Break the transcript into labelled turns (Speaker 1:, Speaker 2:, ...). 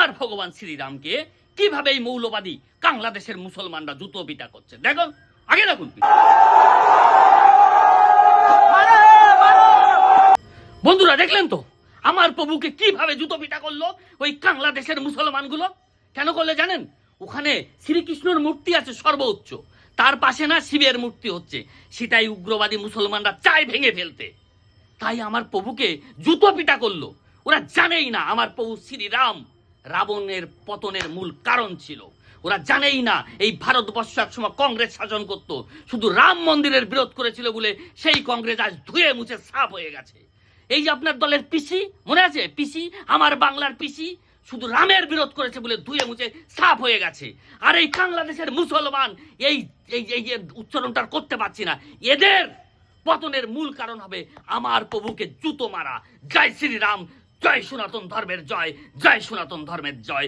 Speaker 1: আমার ভগবান শ্রীরামকে কিভাবে এই মৌলবাদী বাংলাদেশের মুসলমানরা জুতো পিটা করছে। দেখুন, আগে দেখুন। বন্ধুরা দেখলেন তো আমার প্রভুকে কিভাবে জুতো পিটা করলো ওই বাংলাদেশের মুসলমানগুলো। কেন করলে জানেন? ওখানে শ্রীকৃষ্ণর মূর্তি আছে সর্বোচ্চ, তার পাশে না শিবের মূর্তি হচ্ছে, সেটাই উগ্রবাদী মুসলমানরা চায় ভেঙে ফেলতে। তাই আমার প্রভুকে জুতো পিটা করলো। ওরা জানেই না আমার প্রভু শ্রীরাম রাবণের পতনের মূল কারণ ছিল। ওরা জানেই না এই ভারতবর্ষ একসময় কংগ্রেস শাসন করত, শুধু রাম মন্দিরের বিরোধ করেছিল বলে সেই কংগ্রেস আজ ধুয়ে মুছে সাফ হয়ে গেছে। এই যে আপনার দলের পিসি, মনে আছে পিসি, আমার বাংলার পিসি, শুধু রামের বিরোধ করেছে বলে ধুয়ে মুছে সাফ হয়ে গেছে। আর এই বাংলাদেশের মুসলমান এই উচ্চারণটা করতে পারছি না, এদের পতনের মূল কারণ হবে আমার প্রভুকে জুতো মারা। জয় শ্রীরাম, জয় সনাতন ধর্মের জয়, জয় সনাতন ধর্মের জয়।